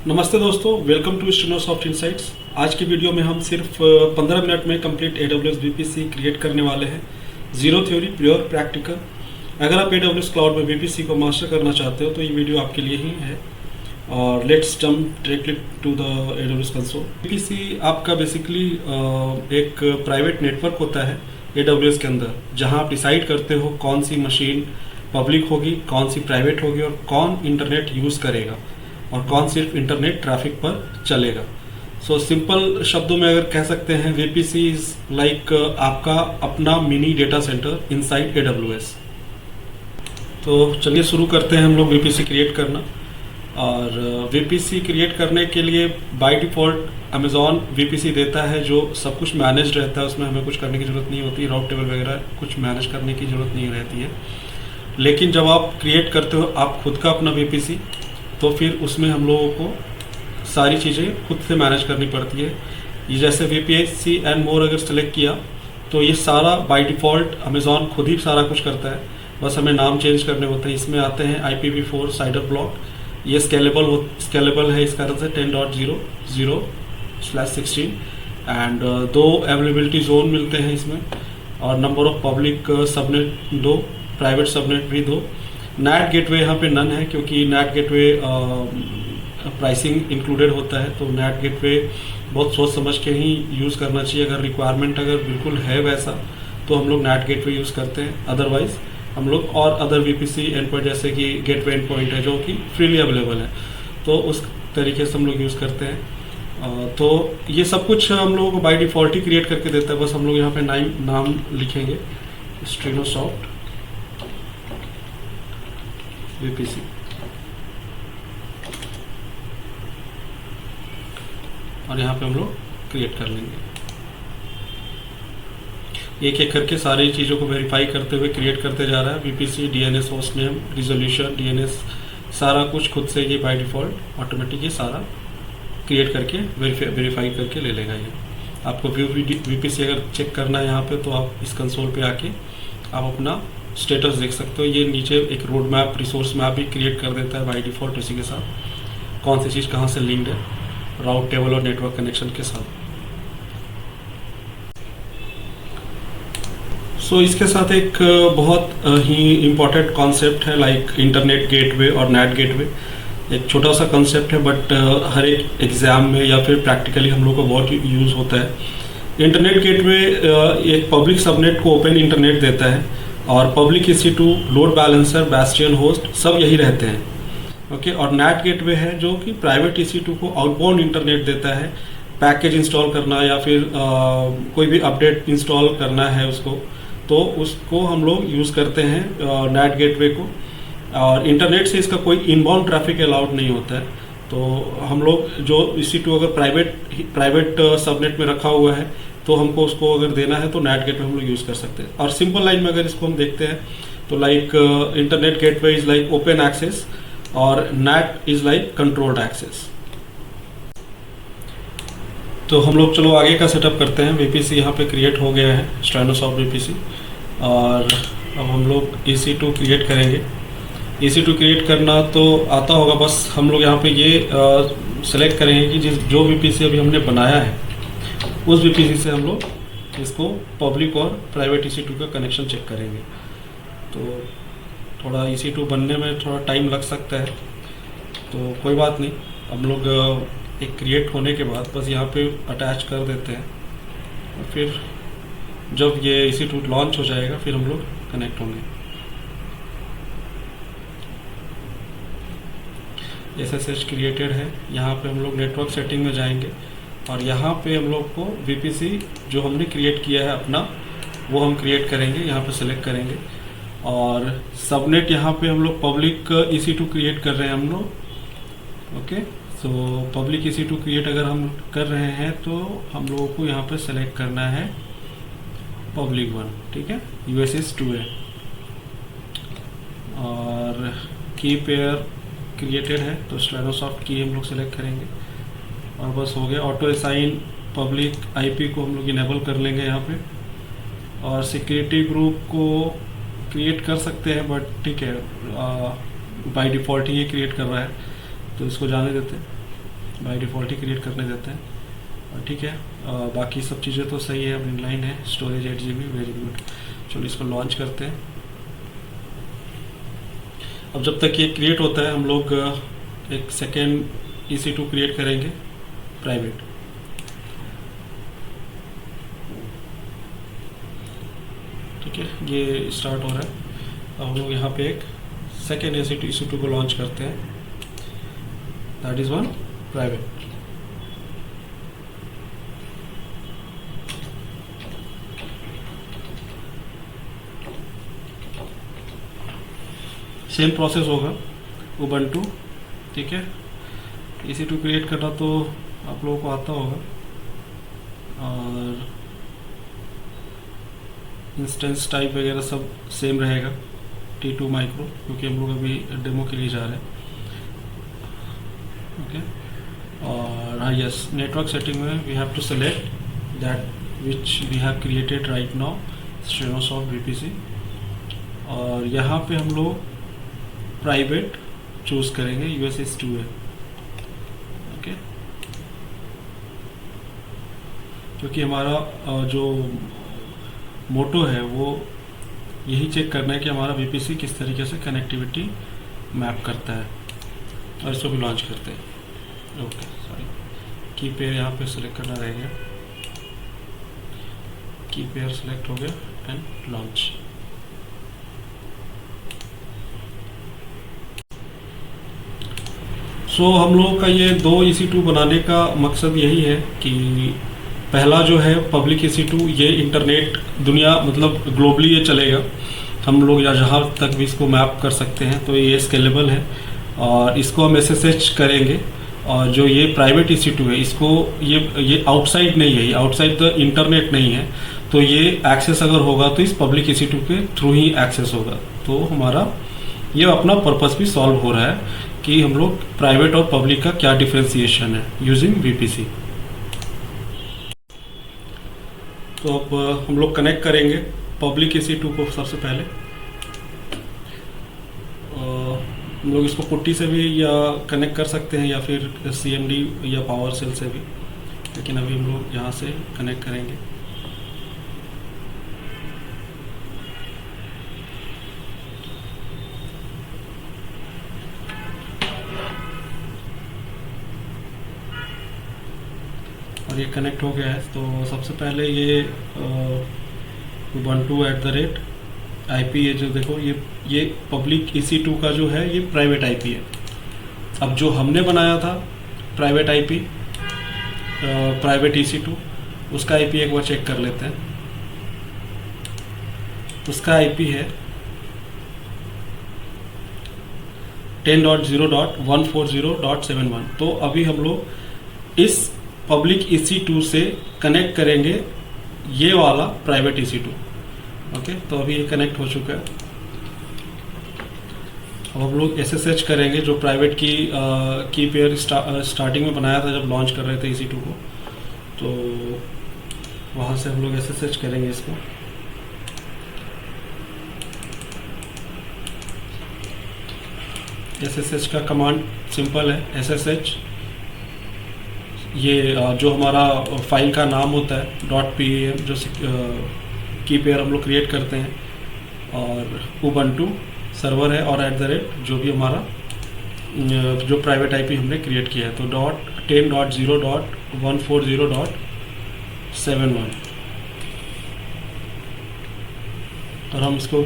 नमस्ते दोस्तों, welcome to स्टेनोसॉफ्ट insights. आज की वीडियो में हम सिर्फ 15 मिनट में कंप्लीट AWS VPC क्रिएट करने वाले हैं। Zero theory, pure practical. अगर आप AWS क्लाउड में VPC को मास्टर करना चाहते हो तो ये वीडियो आपके लिए ही है। और let's jump directly to the AWS console. VPC आपका बेसिकली एक प्राइवेट नेटवर्क होता है AWS के अंदर, जहाँ आप डिसाइड करते हो कौन सी मशीन पब्लिक होगी, कौन सी प्राइवेट होगी और कौन इंटरनेट यूज़ करेगा और कौन सिर्फ इंटरनेट ट्रैफिक पर चलेगा। सो सिंपल शब्दों में अगर कह सकते हैं, VPC इज लाइक आपका अपना mini data centre inside AWS। तो चलिए शुरू करते हैं हम लोग VPC क्रिएट करना। और VPC क्रिएट करने के लिए बाय डिफ़ॉल्ट अमेज़ॉन VPC देता है जो सब कुछ मैनेज रहता है, उसमें हमें कुछ करने की ज़रूरत नहीं होती, राउट टेबल वगैरह कुछ मैनेज करने की ज़रूरत नहीं रहती है। लेकिन जब आप क्रिएट करते हो आप खुद का अपना VPC, तो फिर उसमें हम लोगों को सारी चीज़ें खुद से मैनेज करनी पड़ती है। ये जैसे VPC एंड मोर अगर सेलेक्ट किया तो ये सारा बाय डिफ़ॉल्ट अमेज़ॉन खुद ही सारा कुछ करता है, बस हमें नाम चेंज करने होते हैं। इसमें आते हैं IPv4 साइडर ब्लॉक, ये स्केलेबल है, इसका अर्थ है 10.0.0/16 एंड 2 अवेलेबिलिटी जोन मिलते हैं इसमें, और number of public subnet 2, private subnet भी 2। नेट गेटवे यहाँ पे नन है क्योंकि नेट गेटवे प्राइसिंग इंक्लूडेड होता है, तो नेट गेटवे बहुत सोच समझ के ही यूज़ करना चाहिए। अगर रिक्वायरमेंट अगर बिल्कुल है वैसा तो हम लोग नेट गेटवे यूज़ करते हैं, अदरवाइज हम लोग और अदर VPC एंड जैसे कि गेटवे एंड पॉइंट है जो कि फ्रीली अवेलेबल है, तो उस तरीके से हम लोग यूज़ करते हैं। तो ये सब कुछ हम लोगों को बाय डिफ़ॉल्ट ही क्रिएट करके देता है। बस हम लोग यहाँ पे नाम लिखेंगे स्टेनोसॉफ्ट VPC, और यहाँ पे हम लोग क्रिएट कर लेंगे। एक एक करके सारी चीज़ों को वेरीफाई करते हुए क्रिएट करते जा रहा है। VPC, DNS host name, resolution, DNS सारा कुछ खुद से ये बाय डिफ़ॉल्ट ऑटोमेटिक ये सारा क्रिएट करके वेरीफाई करके ले लेगा। ये आपको VPC अगर चेक करना है यहाँ पे तो आप इस कंसोल पे आके आप अपना स्टेटस देख सकते हो। ये नीचे एक रोड मैप, रिसोर्स मैप भी क्रिएट कर देता है बाय डिफ़ॉल्ट, उसी के साथ कौन सी चीज़ कहाँ से लिंक्ड है, राउट टेबल और नेटवर्क कनेक्शन के साथ। सो इसके साथ एक बहुत ही इम्पॉर्टेंट कॉन्सेप्ट है लाइक इंटरनेट गेटवे और नेट गेटवे। एक छोटा सा कॉन्सेप्ट है बट हर एक एग्ज़ाम में या फिर प्रैक्टिकली हम लोग को बहुत यूज़ होता है। इंटरनेट गेटवे एक पब्लिक सबनेट को ओपन इंटरनेट देता है, और public EC2, load balancer, Bastian host सब यही रहते हैं। ओके, और नेट गेटवे है जो कि प्राइवेट EC2 को आउटबाउंड इंटरनेट देता है। पैकेज इंस्टॉल करना या फिर कोई भी अपडेट इंस्टॉल करना है उसको, तो उसको हम लोग यूज़ करते हैं नेट गेटवे को। और इंटरनेट से इसका कोई इनबाउंड ट्रैफिक अलाउड नहीं होता है। तो हम लोग जो EC2 अगर प्राइवेट सबनेट में रखा हुआ है तो हमको उसको अगर देना है तो नेट गेटवे हम लोग यूज़ कर सकते हैं। और सिंपल लाइन में अगर इसको हम देखते हैं तो like internet gateway is like open access और net is like controlled access. तो हम लोग चलो आगे का सेटअप करते हैं। VPC यहाँ पे क्रिएट हो गया है, स्टेनोसॉफ्ट VPC, और अब हम लोग EC2 क्रिएट करेंगे। EC2 क्रिएट करना तो आता होगा, बस हम लोग यहाँ पे ये सेलेक्ट करेंगे कि जो VPC अभी हमने बनाया है उस VPC से हम लोग इसको पब्लिक और प्राइवेट EC2 का कनेक्शन चेक करेंगे। तो थोड़ा EC2 बनने में थोड़ा टाइम लग सकता है, तो कोई बात नहीं। हम लोग एक क्रिएट होने के बाद बस यहाँ पे अटैच कर देते हैं, और फिर जब ये EC2 लॉन्च हो जाएगा फिर हम लोग कनेक्ट होंगे। SSH क्रिएटेड है, यहाँ पे हम लोग नेटवर्क सेटिंग में जाएंगे और यहाँ पे हम लोग को VPC जो हमने क्रिएट किया है अपना वो हम क्रिएट करेंगे। यहाँ पे सेलेक्ट करेंगे और सबनेट यहाँ पे हम लोग पब्लिक EC2 क्रिएट कर रहे हैं हम लोग। Okay, so public EC2 create अगर हम कर रहे हैं तो हम लोगों को यहाँ पे सेलेक्ट करना है पब्लिक 1, ठीक है, USS 2 है। और की पेयर क्रिएटेड है तो स्टेनोसॉफ्ट की हम लोग सेलेक्ट करेंगे और बस हो गया। ऑटो असाइन पब्लिक IP को हम लोग इनेबल कर लेंगे यहाँ पे, और सिक्योरिटी ग्रुप को क्रिएट कर सकते हैं बट ठीक है, बाय डिफ़ॉल्ट ही ये क्रिएट कर रहा है तो इसको जाने देते हैं। बाय डिफ़ॉल्ट ही क्रिएट करने देते हैं। ठीक है, बाकी सब चीज़ें तो सही है, अब इनलाइन है, स्टोरेज 8 GB, वेरी गुड। चलो इसको लॉन्च करते हैं। अब जब तक ये क्रिएट होता है हम लोग एक सेकेंड EC2 क्रिएट करेंगे प्राइवेट। ठीक है, ये स्टार्ट हो रहा है। अब हम लोग यहाँ पे एक सेकेंड EC2 को लॉन्च करते हैं, that is one private. Same process होगा उबंटू। ठीक है, EC2 क्रिएट करना तो आप लोगों को आता होगा, और इंस्टेंस टाइप वगैरह सब सेम रहेगा T2 माइक्रो, क्योंकि हम लोग अभी डेमो के लिए जा रहे हैं। ओके, और हाँ यस, नेटवर्क सेटिंग में we have to select that which we have created right now, Stenosoft VPC, और यहाँ पे हम लोग प्राइवेट चूज करेंगे, USS2 है। ओके, क्योंकि हमारा जो मोटो है वो यही चेक करना है कि हमारा VPC किस तरीके से कनेक्टिविटी मैप करता है, और इसको भी लॉन्च करते हैं। ओके सॉरी, की पेयर यहाँ पे सिलेक्ट करना रह गया, की पेयर सिलेक्ट हो गया एंड लॉन्च। सो हम लोगों का ये 2 EC2 बनाने का मकसद यही है कि पहला जो है पब्लिक EC2, ये इंटरनेट दुनिया मतलब ग्लोबली ये चलेगा, हम लोग या जहाँ तक भी इसको मैप कर सकते हैं, तो ये स्केलेबल है, और इसको हम SSH करेंगे। और जो ये प्राइवेट EC2 है, इसको ये आउटसाइड नहीं है, ये आउटसाइड द इंटरनेट नहीं है, तो ये एक्सेस अगर होगा तो इस पब्लिक EC2 के थ्रू ही एक्सेस होगा। तो हमारा ये अपना पर्पस भी सॉल्व हो रहा है कि हम लोग प्राइवेट और पब्लिक का क्या डिफरेंशिएशन है यूजिंग VPC। तो अब हम लोग कनेक्ट करेंगे पब्लिक EC2 को सबसे पहले। हम लोग इसको पुट्टी से भी या कनेक्ट कर सकते हैं, या फिर CMD या पावर सेल से भी, लेकिन अभी हम लोग यहाँ से कनेक्ट करेंगे। और ये कनेक्ट हो गया है। तो सबसे पहले ये ubuntu @IP, ये जो देखो ये पब्लिक EC2 का जो है ये प्राइवेट IP है। अब जो हमने बनाया था प्राइवेट IP, प्राइवेट EC2, उसका IP एक बार चेक कर लेते हैं। उसका IP है 10.0.140.71। तो अभी हम लोग इस पब्लिक EC2 से कनेक्ट करेंगे ये वाला प्राइवेट EC2। ओके, तो अभी ये कनेक्ट हो चुका है। अब हम लोग SSH करेंगे, जो प्राइवेट की पेयर स्टार्टिंग में बनाया था जब लॉन्च कर रहे थे EC2 को, तो वहाँ से हम लोग SSH करेंगे इसको। SSH का कमांड सिंपल है, SSH, ये जो हमारा फाइल का नाम होता है .pam, जो की पेयर हम लोग क्रिएट करते हैं, और उबंटू सर्वर है, और जो भी हमारा जो प्राइवेट IP हमने क्रिएट किया है, तो .10.0.140.71। और हम इसको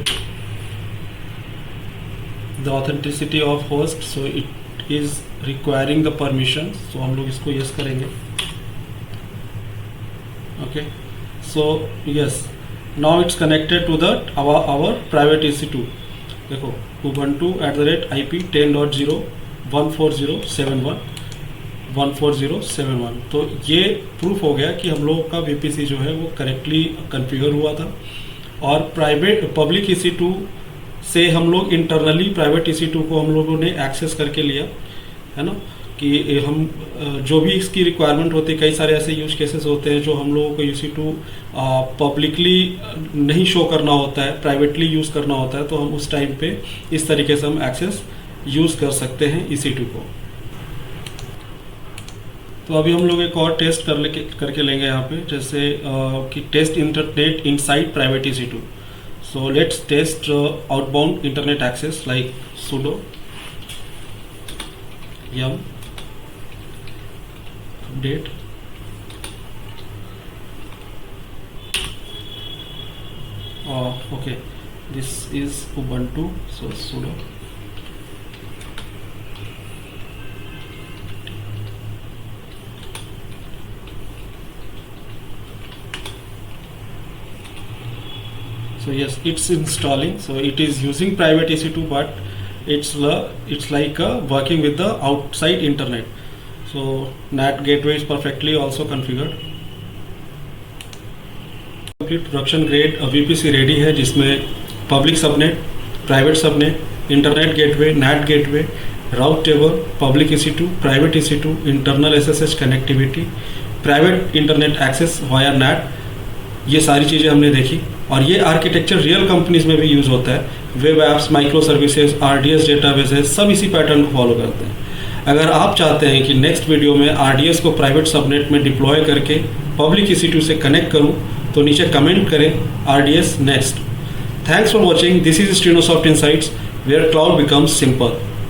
the authenticity of host, so it is requiring the permission, तो हम लोग इसको यस करेंगे। Okay, so yes, now it's connected to the our private EC2। देखो ubuntu @IP 10.0.140.71 तो ये प्रूफ हो गया कि हम लोगों का VPC जो है वो करेक्टली कॉन्फ़िगर हुआ था। और पब्लिक EC2 से हम लोग इंटरनली प्राइवेट EC2 को हम लोगों ने एक्सेस करके लिया है ना, कि हम जो भी इसकी रिक्वायरमेंट होती है, कई सारे ऐसे यूज केसेस होते हैं जो हम लोगों को EC2 पब्लिकली नहीं शो करना होता है, प्राइवेटली यूज़ करना होता है, तो हम उस टाइम पे इस तरीके से हम एक्सेस यूज़ कर सकते हैं EC2 को। तो अभी हम लोग एक और टेस्ट करके लेंगे यहाँ पे, जैसे कि test internet inside private EC2। So let's test outbound internet access like sudo yum update okay, this is Ubuntu, so sudo so yes, it's installing. So it is using private EC2, but it's like working with the outside internet. So NAT gateway is perfectly also configured. Complete production grade VPC ready है, जिसमें public subnet, private subnet, internet gateway, NAT gateway, route table, public EC2, private EC2, internal SSH connectivity, private internet access via NAT, ये सारी चीज़ें हमने देखी। और ये architecture real companies में भी यूज़ होता है। Web apps, micro services, RDS databases सब इसी पैटर्न को फॉलो करते हैं। अगर आप चाहते हैं कि नेक्स्ट वीडियो में RDS को प्राइवेट सबनेट में डिप्लॉय करके पब्लिक EC2 से कनेक्ट करूं, तो नीचे कमेंट करें RDS next. Thanks for watching. This is Stenosoft insights, where cloud becomes simple.